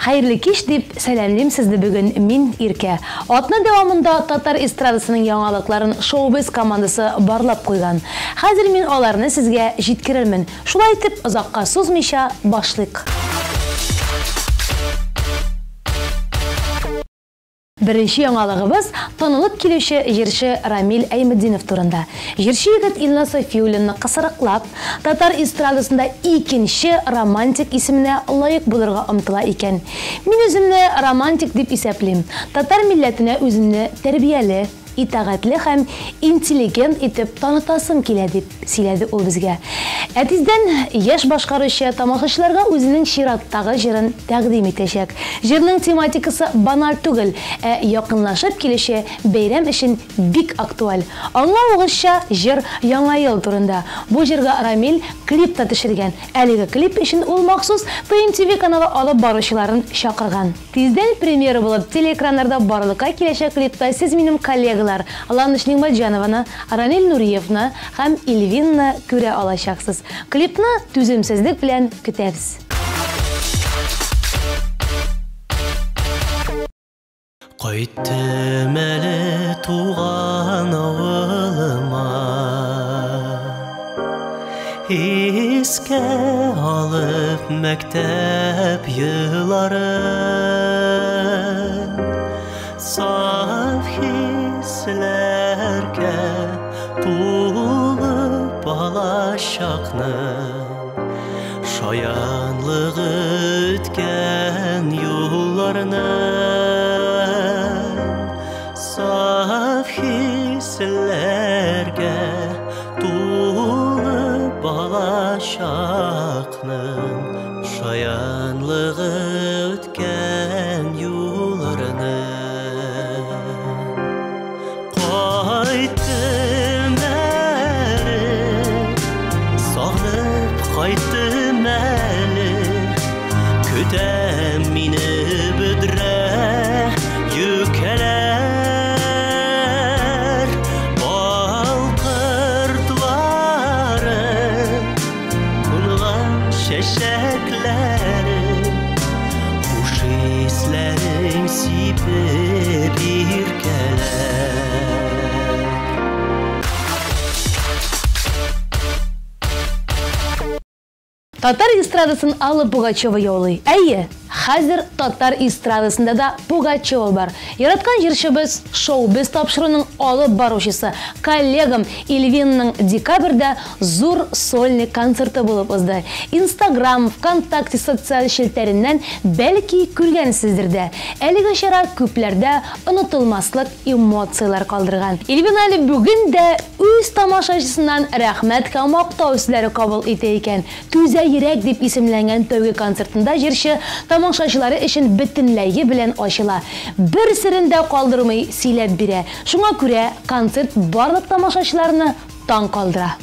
Хайырлы кич дип сәламлыйм сезне бүген мин Иркә. Атна дәвамында татар эстрадасының яңалыкларын шоу-биз командасы барлап куйган. Хәзер мин аларны сезгә җиткерермен. Шулай итеп, озакка сузмыйча башлыйк. Беренче яңалыгыбыз танылып килүче җырчы Рамил Әймәдинов турында. Җырчы егет Илназ Сафиуллинны кысырыклап, татар эстрадасында икенче романтик исеменә лаек булырга омтыла икән. Мин үземне романтик дип исәплим. Татар милләтенә үземне тәрбияле, итәгатьле һәм интеллигент итеп танытасым килә дип сөйләде ул безгә. Әтиздән яшь башкаручы тамашачыларга үзенең чираттагы җырын тәкъдим итәчәк. Җырның тематикасы баналь түгел, якынлашып килүче бәйрәм өчен бик актуаль. Аңлавыгызча, җыр Яңа ел турында. Бу җырга Рамил клип та төшергән. Әлеге клип өчен ул махсус ТНТ каналы алып баручыларын чакырган. Тиздән премьера булып, телеэкраннарда барлыкка киләчәк клипта сез минем коллегалар Аланыш Нигъмәтҗанованы, Ранил Нуриевны һәм Ильвинны күрә алачаксыз. Клипны түземсезлек белән көтәбез. Кайттым әле туган авылыма, искә алып мәктәп елларын, саф хисләргә тулып балачакның шаянлык үткән юлларның, саф хисләргә тулып балачакның шаянлык үткән юлларның. Кайттым Кайттым әле, көтәм мине бөдрә юкәләр, балкыртлары, кунган чәчәкләре, хуш исләрен сипеп иркәләр. Татар эстрадасын Алла Пугачева яулый. Әйе, хәзер татар эстрадасында да Пугачева бар. Яраткан җырчыбыз шоу-биз тапшыруның алып баручысы, коллегам Ильвинның декабрьдә зур сольный концерты булып узды. Instagram, ВКонтакте социаль челтәреннән бәлки күргәнсездер дә. Әлеге чара күпләрдә онытылмаслык эмоциялар калдырган. Ильвин әле бүген дә үз тамашачысыннан рәхмәт һәм мактау сүзләре кабул итә икән. Күзә йөрәк дип исемләнгән тәүге концертында җырчы тамашачылары өчен бөтенләйе белән ачыла. Бер серен дә калдырмый сөйләп бирә. Шуңа күрә концерт барлык тамашачыларны таң калдыра.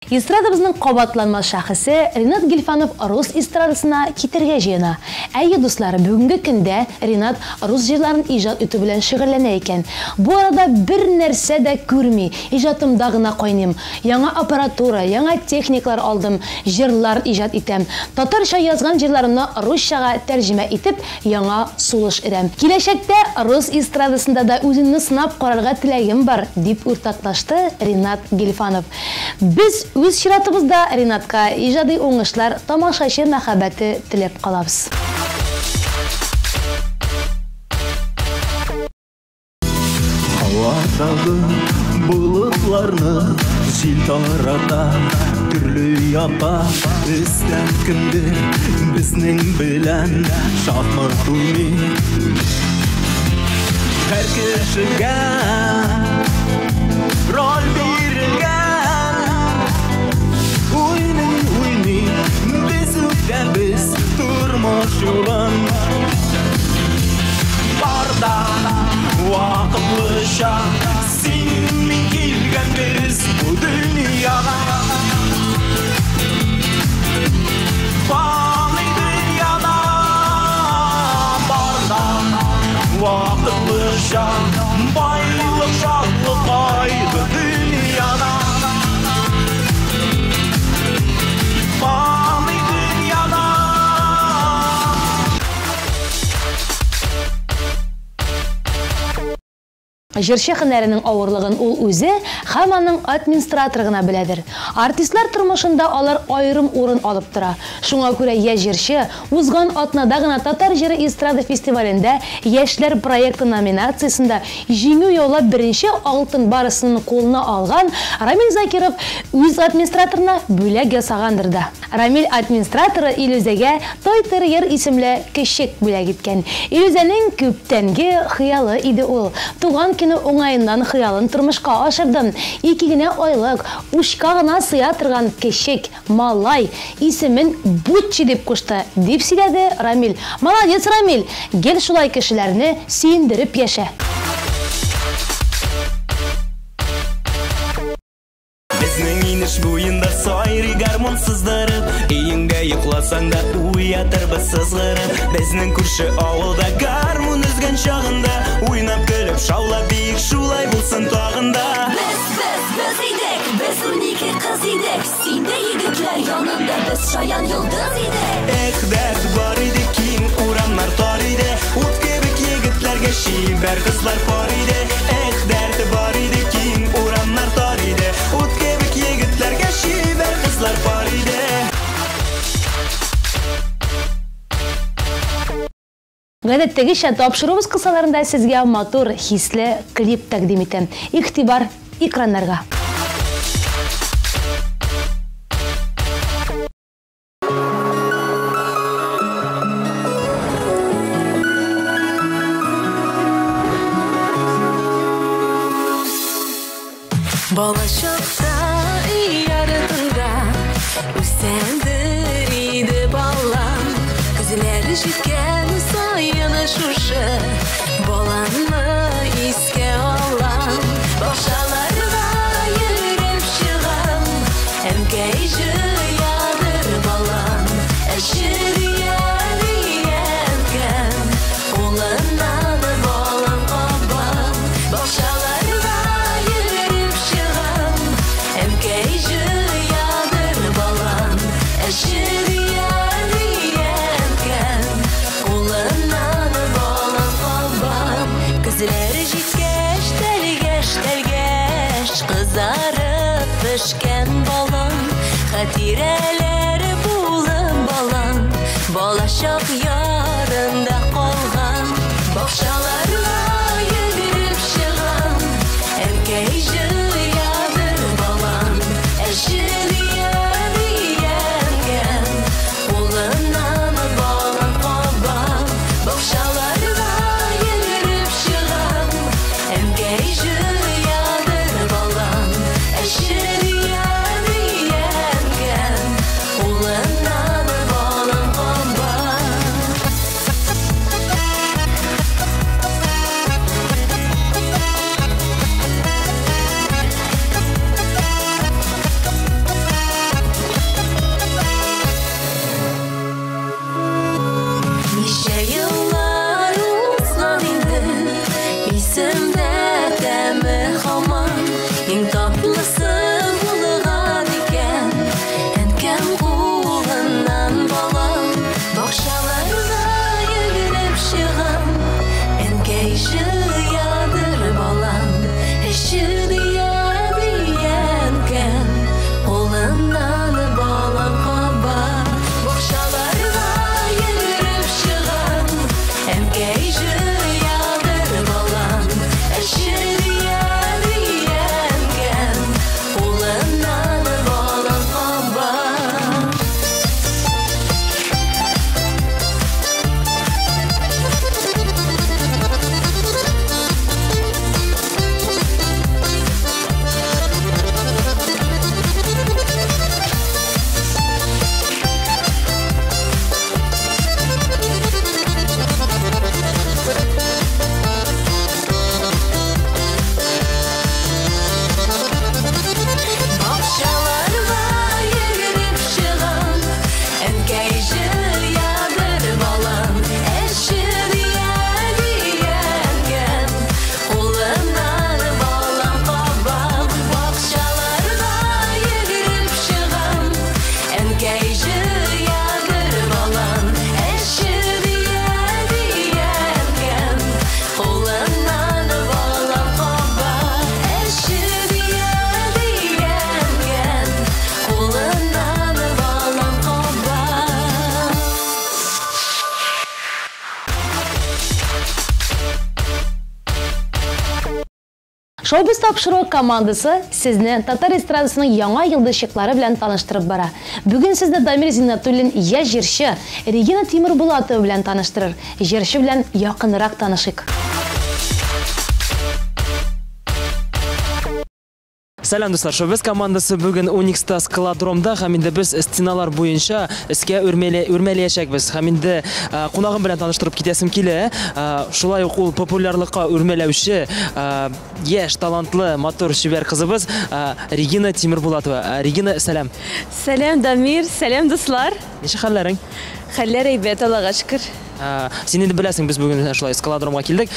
Эстрадабызның кабатланмас шәхесе Ринат Гильфанов рус эстрадасына китергә җыена. Әйе дуслар, бүгенге көндә Ринат рус җырларын иҗат итү белән шөгыльләнә икән. Бу арада бер нәрсә дә күрми, иҗатымда гына кайным. Яңа аппаратура, яңа техникалар алдым, җырлар иҗат итәм. Татарча язган җырларымны русчага тәрҗемә итеп, яңа сулыш ирәм. Киләчәктә рус эстрадасында да үземне сынап карарга теләгем бар, дип уртаклашты Ринат Гильфанов. Без үз чиратыбызда Ринатка иҗади уңышлар, тамашачы мәхәббәте теләп калабыз. Һавадагы болытларны җил тарата, төрле якка өстән кемдер безнең белән шахмат уйный. Һәр кешегә роль бирелгән. Biz durmuş yolun barda vakıtlıca senin gelgen biz bu dünyada fani dünyada barda vakıtlıca baylık şartlık ayrı dünyada Җырчы һөнәренең авырлыгын ул үзе һәм аның администраторы гына беләдер. Артистлар тормышында алар аерым урын алып тора. Шуңа күрә я җырчы узган атнада гына Татар җыры эстрада фестивалендә яшьләр проекты номинациясендә җиңү яулап беренче алтын барысын кулына алган Рамил Закиров үз администраторына бүләк ясагандыр да. Рамил администраторы Илүзәгә Той Терьер исемле кешек бүләк иткән. Илүзәнең күптәнге хыялы иде ул. Туган уңайыннан хыялын тормышка ашырдым. 2 генә айлык, ушка гына сыя торган кешек, малай, исемен Бутчи дип кушты, дип сөйләде Рамил. Молодец, Рамил, гел шулай кешеләрне сөендереп яшә. Безнең инеш буенда сайрый гармон сыздырып, өеңдә йокласаң да уятырбыз сызгырып. Безнең күрше авылда гармон өзгән чагында, уйнап көлеп шаулап бик шулай булсын тагында. Без идек, без унике кыз идек, синдә егетләр янында без шаян йолдыз идек. Эх, дәрт бар иде, киң урамнар тар иде, ут кебек егетләргә шибәр кызлар пар иде. Эх, дәрт бар иде, киң урамнар тар иде, ут кебек егетләргә шибәр кызлар пар иде. Гадәттәгечә тапшырубыз кысаларында сезгә матур, хисле клип тәкъдим итәм. Игътибар экраннарга. Балачакта яратырга үсәндер иде балам, күзләре җиткән саяны шушы баланы искә алам. Бакчаларга йөреп чыгам, әнкәй җыядыр балам, әширияр ияргән улыннан балам кабам. Бакчаларга йөреп чыгам, әнкәй җыядыр балам, әширияр ияргән улыннан балам кабам. Күзләре җиткәч, тәлгәш, кызарып пешкән балам, хатирәләре булып балам, балачак ярында калган. Бакчаларга йөгереп чыгам, әнкәй җыядыр балам, әширияр ияргән улыннан балам кабам. Бакчаларга йөгереп чыгам, әнкәй җыядыр балам, әширияр ияргән улыннан балам кабам. Шоу-биз тапшыру командасы сезне татар эстрадасының яңа йылдызчыклары белән таныштырып бара. Бүген сезне Дамир Зиннатуллин я җырчы Регина Тимербулатова белән таныштырыр. Җырчы белән якынрак танышыйк. Сәлам дуслар, шоу-биз командасы бүген Уникста складромда һәм инде без стеналар буенча искә үрмәләячәкбез. Һәм инде кунагым белән таныштырып китәсем килә. Шулай ук ул популярлыкка үрмәләүче яшь талантлы мотор шибәр кызыбыз Регина Тимербулатова. Регина, сәлам. Сәлам Дамир, сәлам дуслар. Ничек хәлләрең? Хәлләр әйбәт, Аллага шөкер. Син инде беләсең, без бүген шулай складромга килдек.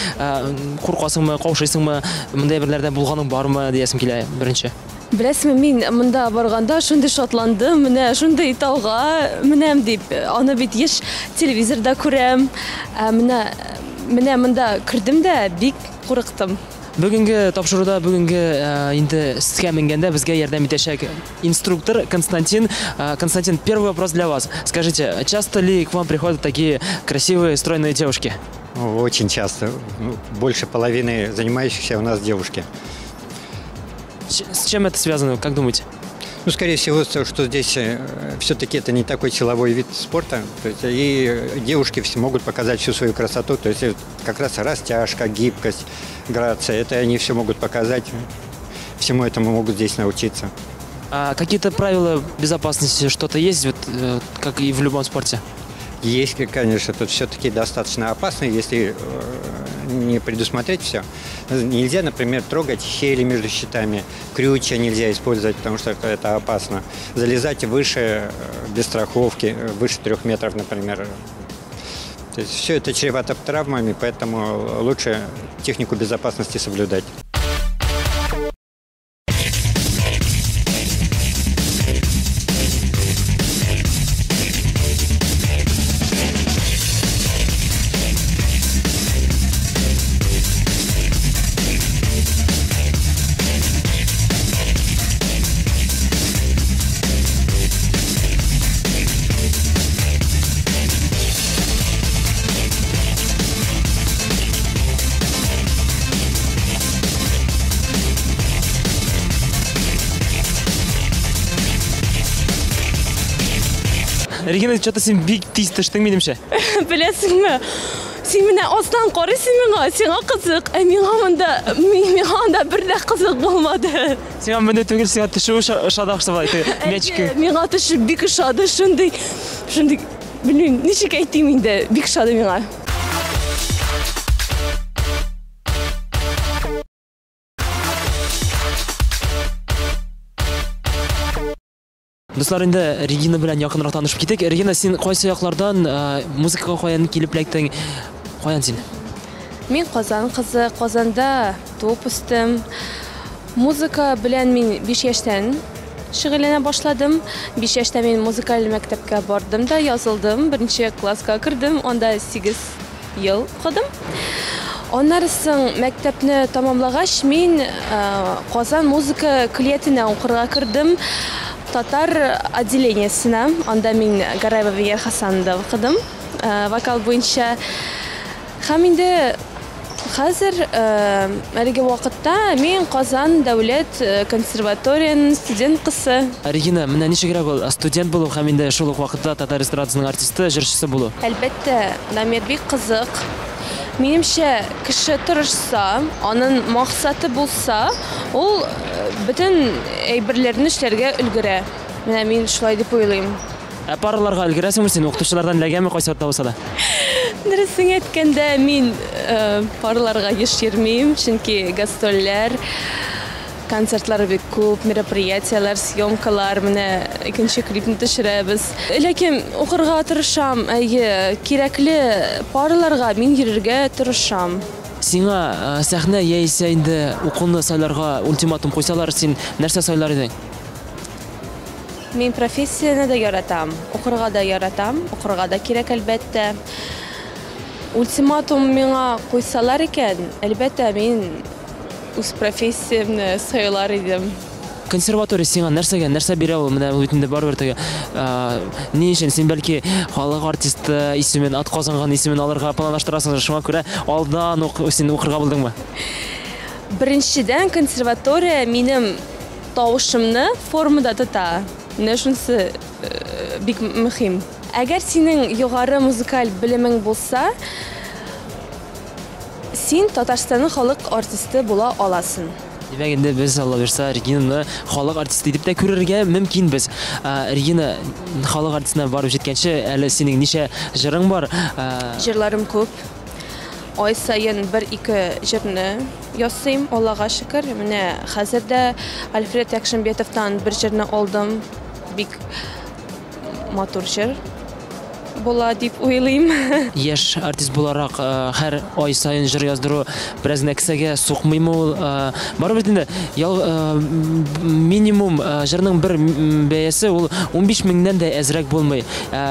Куркасыңмы, каушыйсыңмы, мондай берләрдә булганың бармы диясем килә беренче. Беләсеңме, мин монда барганда шундый шатландым, менә шундый тауга менәм дип, аны бит еш телевизорда күрәм. Менә монда кирдем дә бик курыктым. Бүгенге тапшыруда инде сезгә менгәндә безгә ярдәм итәчәк инструктор Константин. Константин, первый вопрос для вас. Скажите, часто ли к вам приходят такие красивые, стройные девушки? Очень часто. Больше половины занимающихся у нас девушки. С чем это связано, как думаете? Скорее всего, что здесь все-таки это не такой силовой вид спорта. То есть, и девушки могут показать всю свою красоту. То есть как раз растяжка, гибкость, грация. Это они все могут показать. Всему этому могут здесь научиться. А какие-то правила безопасности, что-то есть, вот, как и в любом спорте? Есть, конечно. Тут все-таки достаточно опасно, если не предусмотреть все. Нельзя, например, трогать щели между щитами, крючья нельзя использовать, потому что это опасно. Залезать выше, без страховки, выше 3 метров, например. То есть все это чревато травмами, поэтому лучше технику безопасности соблюдать. Регина, что-то сен бик тиз төштең минемчә. Беләсеңме? Син менә астан карыйсың миңа, сиңа кызык, миңа анда бер дә кызык булмады. Сиңа менә түгел, сиңа төшү шадаксы бар иде. Мячик. Миңа төшү бик шады, шундый, белмим, ничек әйтим инде, бик шады миңа. Дуслар, инде Регина белән якынрак танышып китик. Регина, син кайсы яклардан музыкага каян килеп эләктең? Каян син? Мин Казан кызы, Казанда туып үстем. Музыка белән мин 5 яшьтән шөгыльләнә башладым. 5 яшьтә мин музыкаль мәктәпкә бардым да язылдым. 1нче класска кирдем, анда 8 ел укыдым. Аннан соң мәктәпне тамамлагач, мин Казан музыка клиентына укырга кирдем. Татар отделениесенә, анда мин Гараева Венер Хасанова укыдым, вокал буенча. Һәм инде хәзер әлеге вакытта мин Казан дәүләт консерваторияның студент кызы. Регина, менә ничегрәк ул студент булу һәм инде шул ук вакытта татар эстрадасының артисты, җырчысы булу? Әлбәттә, Дамир бик кызык. Минемчә, кеше тырышса, аның максаты булса, ул бөтен әйберләрне эшләргә өлгерә. Менә мин шулай дип уйлыйм. Параларга өлгерәсеңме син? Укытучылардан эләгәме кайсы вакытта булса да? Дөресен әйткәндә, мин параларга еш йөрмим, чөнки гастрольләр, концертлар бик күп, мероприятиялар, съемкалар, менә икенче клипны төшерәбез. Ләкин укырга тырышам, кирәкле параларга мин йөрергә тырышам. Сиңа сәхнә яисә инде укуны сайларга ультиматум куйсалар, син нәрсә сайлар идең? Мин профессияны да яратам, укырга да яратам, укырга да кирәк әлбәттә. Ультиматум миңа куйсалар икән, әлбәттә мин үз профессиямны сайлар идем. Консерватория сиңа нәрсә бирә ул? Менә ул битендә барыбер теге ни өчен син бәлки халык артисты исемен, атказанган исемен алырга планлаштырасың, шуңа күрә алдан ук син укырга булдыңмы? Birinchidan konservatoriya минем тавышымны формада тота. Менә шунысы бик мөһим. Әгәр синең югары музыкаль белемең булса, син Татарстанның халык артисты була аласың. Димәк инде без Алла бирсә Регинаны халык артисты дип тә күрергә мөмкинбез. Регина халык артистына барып җиткәнче, әле синең ничә җырың бар? Җырларым күп. Ай сайын 1-2 җырны ясыйм, Аллага шөкер. Менә хәзер дә Альфред Якшинбетовтан бер җырны алдым. Бик матур җыр була дип уйлыйм. Яшь артист буларак һәр ай сайын җыр яздыру бераз кесәгә сукмыймы ул? Барыбер инде минимум җырның бер бәясе ул 15 меңнән дә әзрәк булмый.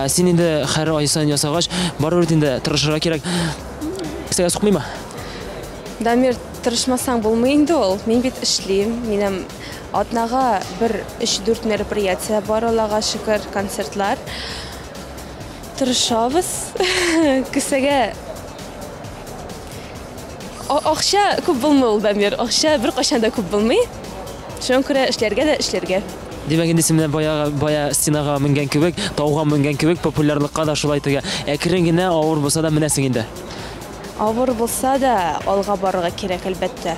Син инде һәр ай сайын ясагач, барыбер инде тырышырга кирәк. Кесәгә сукмыймы? Дамир, тырышмасаң булмый инде ул. Мин бит эшлим. Минем атнага 1-3-4 мероприятие бар, Аллага шөкер, концертлар. Тырышабыз. Кесәгә акча күп булмый ул, Дамир. Акча бер кашан да күп булмый. Шуңа күрә эшләргә. Димәк инде син бая стенага менгән кебек, тауга менгән кебек популярлыкка да шулай тегә. Әкрен генә авыр булса да менәсең инде. Авыр булса да алга барырга кирәк әлбәттә.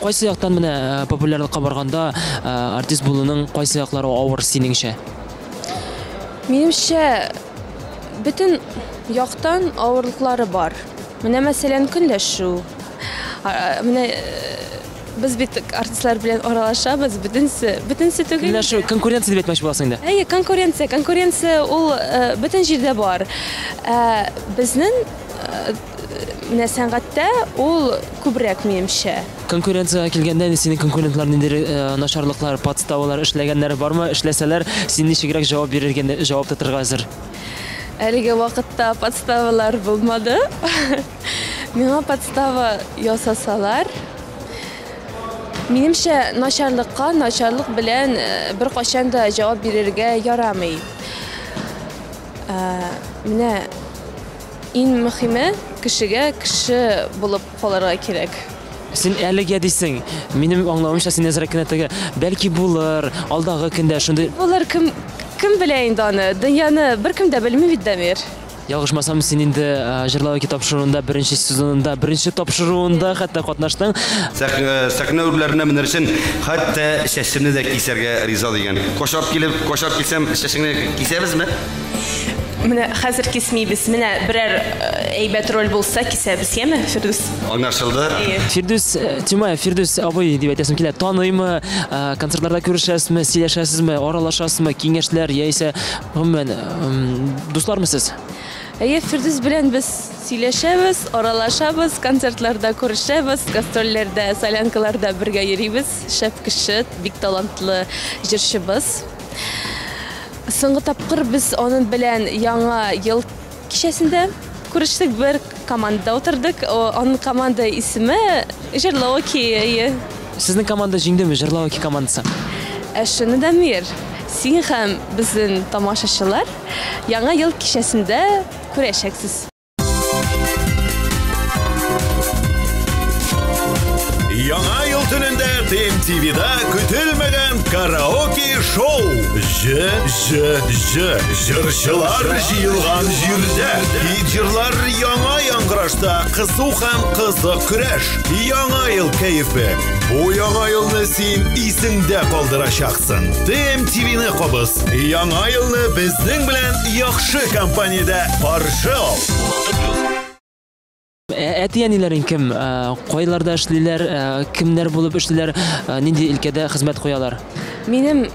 Кайсы яктан менә популярлыкка барганда артист булуның кайсы яклары авыр синеңчә? Минемчә, бөтен яктан авырлыклары бар. Менә мәсәлән көнләшү. Менә без бит артистлар белән аралашабыз, бөтенсе түгел. Көнләшү, конкуренция дип әйтмәкче буласың инде. Әйе, конкуренция ул бөтен җирдә бар. Безнең менә сәнгатьтә ул күбрәк минемчә. Конкуренция килгәндә синең конкурентлар нинди начарлыклар, подставалар эшләгәннәре бармы? Эшләсәләр, син ничегрәк җавап бирергә, җавап тотырга әзер? Әлеге вакытта подставалар булмады. Миңа подстава ясасалар, минемчә начарлык белән бер кашан да җавап бирергә ярамый. Менә иң мөһиме кешегә кеше булып калырга кирәк. Син әлегә дисең, минем аңлавымча син әзрәк кенә теге, бәлки булыр, алдагы көндә шундый. Булыр, кем белә инде аны? Дөньяны беркем дә белми бит, Дамир. Ялгышмасам, син инде җырлау тапшыруында беренче сезонында, беренче тапшыруында хәтта катнаштың. Сәхнә үрләренә менерсен, хәтта чәчемне дә кисәргә риза дигән. Кошап килсәм, чәчеңне кисәбезме? Менә хәзер кисмибез. Менә берәр әйбәт роль булса кисәбез, яме, Фирдус? Аңлашылды. Фирдус абый дип әйтәсем килә. Таныймы, концертларда күрешәсезме, сөйләшәсезме, аралашасызмы, киңәшләр яисә гомумән дуслармысыз? Әйе, Фирдус белән без сөйләшәбез, аралашабыз, концертларда күрешәбез, гастрольләрдә, солянкаларда бергә йөрибез. Шәп кеше, бик талантлы җырчыбыз. Соңгы тапкыр без аның белән яңа ел кичәсендә күрештек, бер командада утырдык. Аның команда исеме Жерлауки. Сезнең команда җиңдеме, Жерлауки командасы? Шуны да мир. Син һәм безнең тамашачылар яңа ел кичәсендә күрешәксез. Яңа ел төнендә TMTV-да көтелмәгән караоке шоу. Җырчылар җыелган җирдә. Җырлар яңа яңгырашта, кызу һәм кызык көрәш. Яңа ел кәефе. Бу яңа елны син исеңдә калдырачаксың. TMTV-не кабыз. Яңа елны безнең белән яхшы компаниядә каршы ал. Әти-әниләрең кем? Кайларда эшлиләр, кемнәр булып эшлиләр, нинди өлкәдә хезмәт куялар? Минем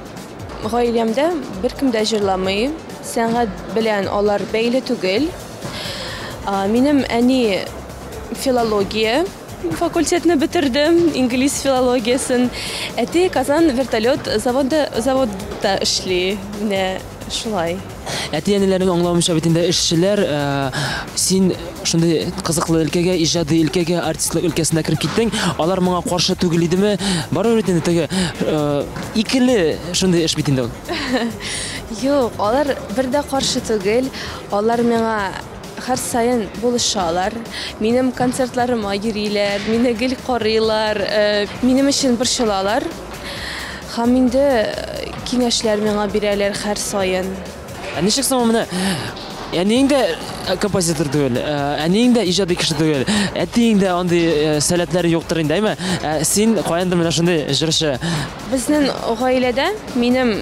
гаиләмдә беркем дә җырламый. Сәнгать белән алар бәйле түгел. Минем әни филология факультетны бетердем, инглиз филологиясын. Әти Казан вертолет заводында эшли. Менә шулай. Әти-әниләрнең аңлавымча бит инде эшчеләр, син шундый кызыклы өлкәгә, иҗади өлкәгә, артистлык өлкәсенә кирип киттең. Алар моңа каршы түгел идеме? Барыбер инде теге икеле шундый эш бит инде ул. Юк, алар бер дә каршы түгел. Алар миңа һәр сайын булышалар. Минем концертларыма йөриләр, мине гел карыйлар, минем өчен борчылалар. Һәм инде киңәшләр миңа бирәләр һәр сайын. Ничек соң менә әниең дә композитор түгел, әниең дә иҗади кеше түгел, әтиең дә андый сәләтләре юктыр инде, әйме? Син каяндыр менә шундый җырчы? Безнең гаиләдә минем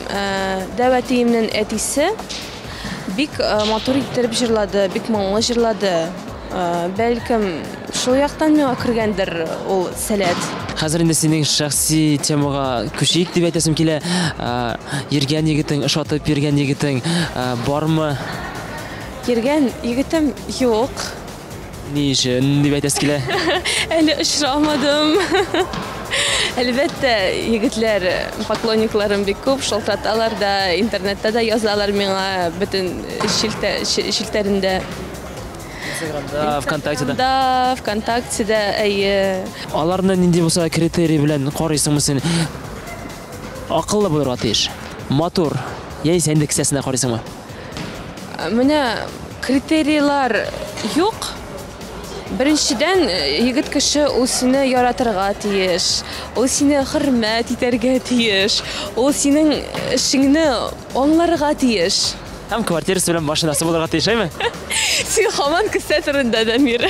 дәвәтиемнең әтисе бик матур иттереп җырлады, бик моңлы җырлады. Бәлкем шул яктан миңа кергәндер ул сәләт. Хәзер инде синең шәхси темага күчик дип әйтәсем килә. Йөргән егетең, ошатып йөргән егетең бармы? Йөргән егетем юк. Ни өчен дип әйтәс килә? Әле очрамадым. Әлбәттә, егетләр, поклонникларым бик күп, шалтыраталар да, интернетта да язалар миңа бөтен шилтәрендә. Инстаграмда, ВКонтактеда, әйе. Аларны нинди булса критерий белән карыйсыңмы син? Акыллы булырга тиеш. Матур, яисә инде кесәсенә карыйсыңмы? Менә критерийлар юк. Беренчедән, егет кеше ул сине яратырга тиеш. Ул сине хөрмәт итәргә тиеш. Ул синең эшеңне аңларга тиеш. Һәм квартирасы белән машинасы булырга тиеш, әйме? Син һаман кесә турында Дамир.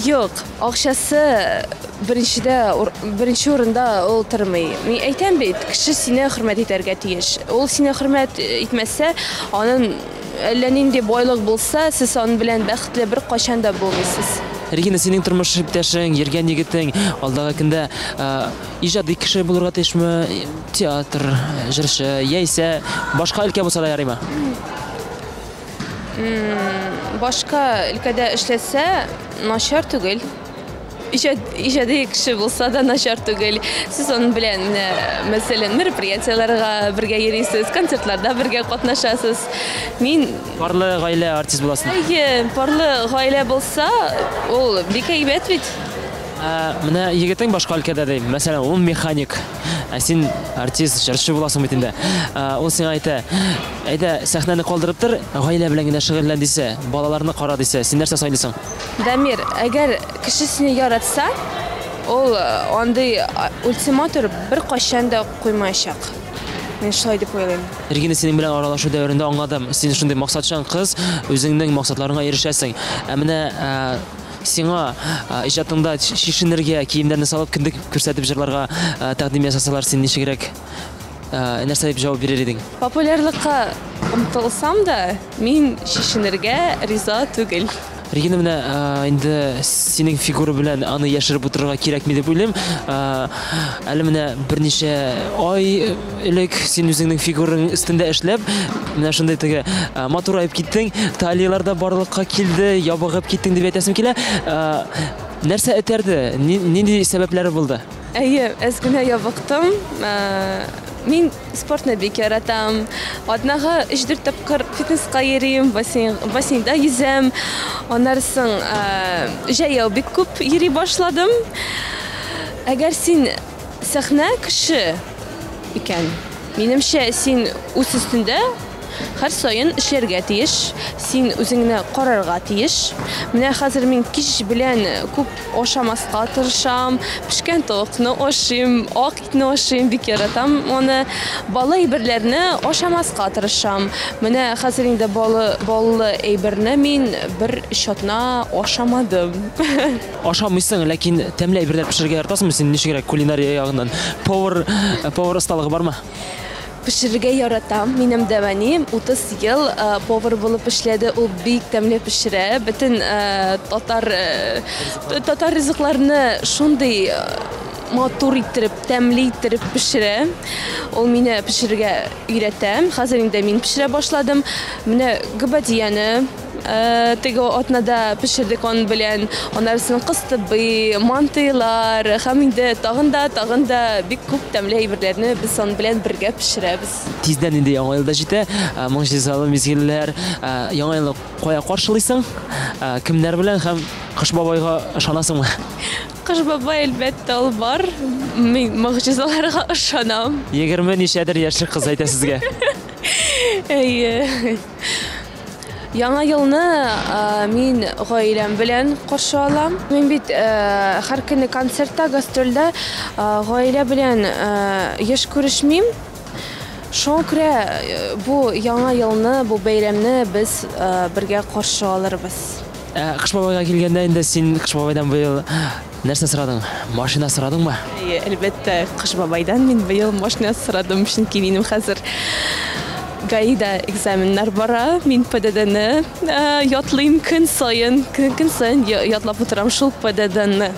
Юк, акчасы беренче урында ул тормый. Мин әйтәм бит, кеше сине хөрмәт итәргә тиеш. Ул сине хөрмәт итмәсә, аның әллә нинди байлык булса, сез аның белән бәхетле бер качан да булмыйсыз. Регина, синең тормыш иптәшең, йөргән егетең алдагы көндә иҗади кеше булырга тиешме? Театр, җырчы, яисә башка өлкә булса да ярыймы? Башка өлкәдә эшләсә, начар түгел. Иҗади кеше булса да начар түгел. Сез аның белән мәсәлән мероприятияларга бергә йөрисез, концертларда бергә катнашасыз. Мин парлы гаилә артист буласың. Әйе, парлы гаилә булса, ул бик әйбәт бит. Менә егетең башка өлкәдә ди. Мәсәлән, ул механик. Син артист, җырчы буласың бит инде. Ул сиңа әйтә, әйдә, сәхнәне калдырып тор, гаилә белән генә шөгыльлән дисә, балаларны кара дисә, син нәрсә сайлыйсың? Дамир, әгәр кеше сине яратса, ул андый ультиматум бер кайчан да куймаячак. Мин шулай дип уйлыйм. Регина, синең белән аралашу дәверендә аңладым. Син шундый максатчан кыз, үзеңнең максатларыңа ирешәсең. Менә сиңа иҗатыңда шишенергә, киемнәрне салып кендек күрсәтеп җырларга тәкъдим ясасалар, син ничегрәк нәрсә дип җавап бирер идең? Популярлыкка омтылсам да, мин шишенергә риза түгел. Регина, менә инде синең фигура белән аны яшереп утырырга кирәкми дип уйлыйм. Әле менә берничә ай элек син үзеңнең фигураң өстендә эшләп, менә шундый теге матурайып киттең, талияларда барлыкка килде, ябыгып киттең дип әйтәсем килә. Нәрсә этәрде? Нинди сәбәпләре булды? Әйе, әз генә ябыктым. Мин спортны бик яратам. Атнага 3-4 тапкыр фитнеска йөрим, бассейнда yüzәм. Аннан соң җәяү бик күп йөри башладым. Әгәр син сәхнә кеше икән, минемчә син үз өстендә һәр сайын эшләргә тиеш, син үзеңне карарга тиеш. Менә хәзер мин кич белән күп ашамаска тырышам, пешкән тавыкны ашыйм, ак итне ашыйм, бик яратам. Аны балы әйберләрне ашамаска тырышам. Менә хәзер инде баллы әйберне мин бер чатна ашамадым. Ашамыйсың, ләкин тәмле әйберләр пешерергә яратасыңмы син? Ничегрәк кулинария ягыннан? Повар осталыгы бармы? Пешерергә яратам. Минем дәвәним 30 ел повар булып эшләде. Ул бик тәмле пешерә. Бөтен татар ризыкларны шундый матур иттереп, тәмле иттереп пешерә. Ул мине пешерергә өйрәтә. Хәзер инде мин пешерә башладым. Менә гыбадияне теге атнада пешердек аны белән. Аннан соң кыстыбый, мантыйлар, һәм инде тагын да бик күп тәмле әйберләрне без аны белән бергә пешерәбез. Тиздән инде яңа елда җитә. Моңҗизалы мизгелләр. Яңа елны кая каршылыйсың? Кемнәр белән һәм Кыш бабайга ышанасыңмы? Кыш бабай әлбәттә ул бар. Мин моңҗизаларга ышанам. 20 ничәдер яшьлек кыз әйтә сезгә. Әйе. Яңа елны мин гаиләм белән каршы алам. Мин бит һәр көнне концертта, гастрольдә гаилә белән еш күрешмим. Шуңа күрә бу яңа елны, бу бәйрәмне без бергә каршы алырбыз. Кыш бабайга килгәндә инде син Кыш бабайдан быел нәрсә сорадың? Машина сорадыңмы? Әлбәттә, Кыш бабайдан мин быел машина сорадым, чөнки минем хәзер гаида экзаменнар бара. Мин ПДД-не ятлыйм көн сайын ятлап утырам шул ПДД-не.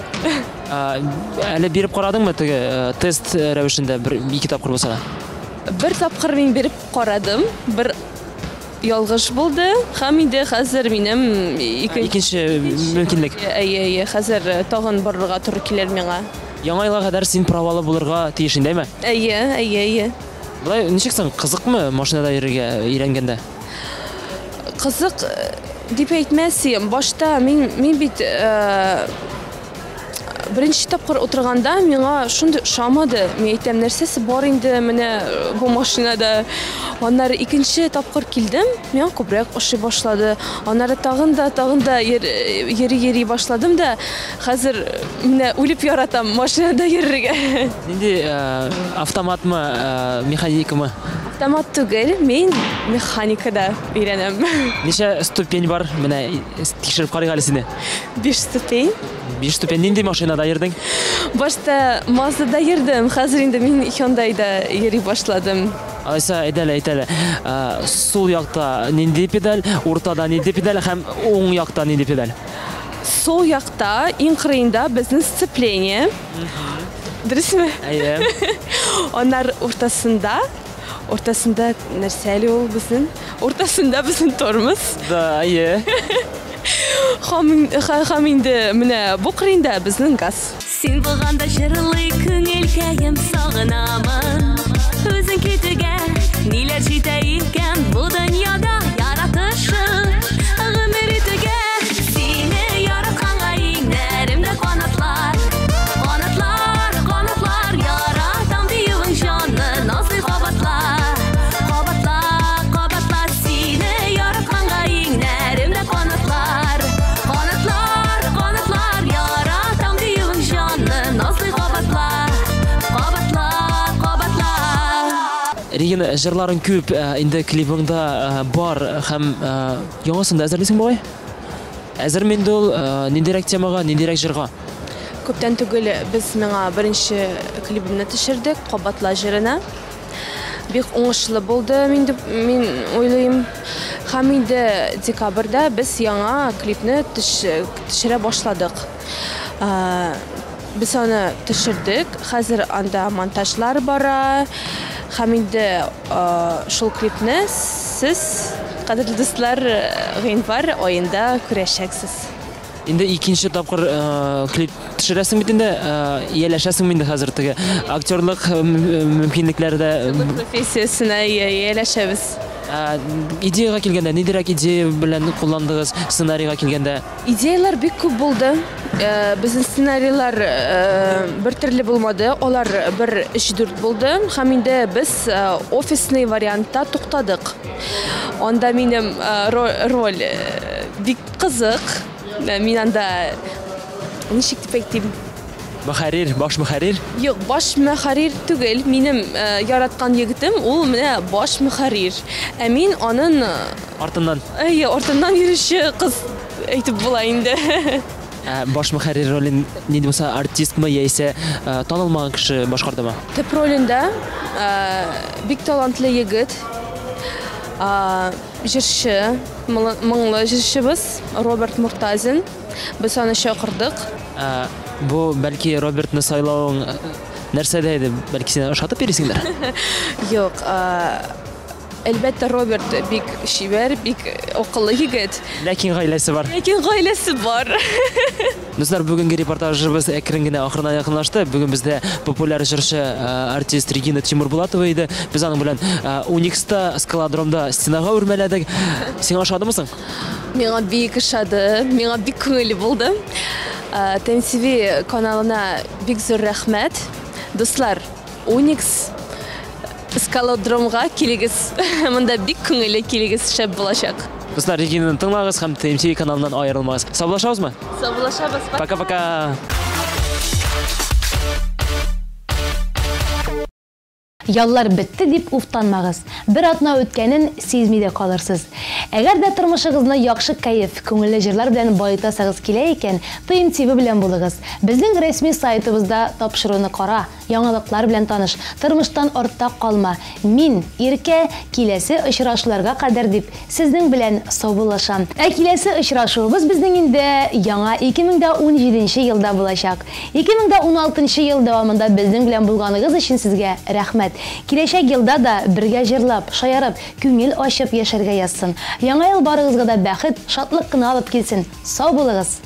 Әле биреп карадыңмы теге тест рәвешендә ике тапкыр булса? Бер тапкыр мин биреп карадым. Бер ялгыш булды. Һәм инде хәзер минем икенче мөмкинлек. Хәзер тагын барырга туры килер миңа. Яңа елга кадәр син правалы булырга тиеш индеме? Булай ничек соң, кызыкмы машинада йөрергә өйрәнгәндә? Кызык дип әйтмәсем, башта мин бит беренче тапкыр утырганда миңа шундый ошамады. Мин әйтәм, нәрсәсе бар инде менә бу машинада. Аннары икенче тапкыр килдем, миңа күбрәк ошый башлады. Аннары тагын да йөри башладым да, хәзер менә үлеп яратам машинада йөрергә. Нинди автоматмы, механикамы? Автомат түгел, мин механикада өйрәнәм. Ничә ступень бар? Менә тикшереп карыйк әле сине. 5 ступень. 5 ступень нинди машинада йөрдең? Башта Маздада йөрдем, хәзер инде мин Hyundai'да йөри башладым. Айса, әйтәле. Сул якта нинди педаль, уртада нинди педаль һәм уң якта нинди педаль? Сол якта иң кырыенда безнең сцепление. Дөресме? Аннар ортасында нәрсәле ул безнең? Ортасында безнең тормоз. Да, Һәм инде менә бу кырыенда безнең газ. Син булганда җырлый күңелкәем сагынамын. Үзең китүгә ниләр җитә икән бу дөньяда яратышың гомер итүгә. Сине яратканга иңнәремдә канатлар яратам диюең җанны назлы кабатлар сине яратканга иңнәремдә канатлар яратам диюең җанны назлы кабатлар. Регина, җырларың күп, инде клибыңда бар һәм яңасын да әзерлисең бабай? Әзерме инде ул ниндирәк темага, ниндирәк җырга? Күптән түгел без миңа беренче клибымны төшердек, Кабатла җырына. Бик уңышлы булды, мин уйлыйм. Һәм инде декабрьдә без яңа клипны төшерә башладык. Без аны төшердек, хәзер анда монтажлар бара. Һәм инде шул клипны сез, кадерле дуслар, гыйнвар аенда күрәчәксез. Инде икенче тапкыр клип төшерәсең бит инде, ияләшәсең инде хәзер теге актерлык мөмкинлекләрдә. Профессиясенә ияләшәбез. Идеяга килгәндә, ниндирәк идея белән кулландыгыз сценарийга килгәндә? Идеялар бик күп булды. Безнең сценарийлар бер төрле булмады. Алар 1-3-4 булды. Һәм инде без офисный вариантта туктадык. Анда минем роль бик кызык. Мин анда ничек дип әйтим? Баш мөхәррир? Юк, баш мөхәррир түгел. Минем яраткан егетем ул менә баш мөхәррир. Ә мин аның артыннан йөрүче кыз әйтеп була инде. Баш мөхәррир ролен нинди булса артистмы яисә танылмаган кеше башкардымы? Төп ролендә бик талантлы егет, җырчы, моңлы җырчыбыз Роберт Муртазин. Без аны чакырдык. Бу бәлки Робертны сайлауың нәрсәдә иде? Бәлки сине ошатып йөрисеңдер? Юк, әлбәттә Роберт бик шибәр, бик акыллы егет. Ләкин гаиләсе бар. Дуслар, бүгенге репортажыбыз әкрен генә ахырына якынлашты. Бүген бездә популяр җырчы артист Регина Тимурбулатова иде. Без аның белән Уникста скалодромда стенага үрмәләдек. Сиңа ошадымы соң? Миңа бик ошады, миңа бик күңелле булды. ТМТV каналына бик зур рәхмәт. Дуслар, Уникс скалодромга килегез. Монда бик күңелле килегез, шәп булачак. Достар, Регинаны тыңлагыз һәм ТМТ каналынан айырылмагыз. Саулашабызмы? Саулашабыз. Пока-пока. Яллар бітті деп уфтанмагыз. Бір атна өткәнен сезмейде калырсыз. Әгәр дә тормышыгызны яхшы кайф, күңелле җырлар белән байтасагыз килә икән, ТМТ белән булыгыз. Безнең рәсми сайтыбызда тапшыруны кара, яңалыклар белән таныш, тормыштан артта калма. Мин, Иркә, киләсе очрашуларга кадәр дип сезнең белән саубуллашам. Киләсе очрашуыбыз безнең инде яңа 2017 елда булачак. 2016 ел дәвамында безнең белән булганыгыз өчен сезгә рәхмәт. Киләчәк елда да бергә җырлап, шаярып, күңел ачып яшәргә язсын. Яңа ел барыгызга да бәхет, шатлык кына алып килсен. Сау булыгыз.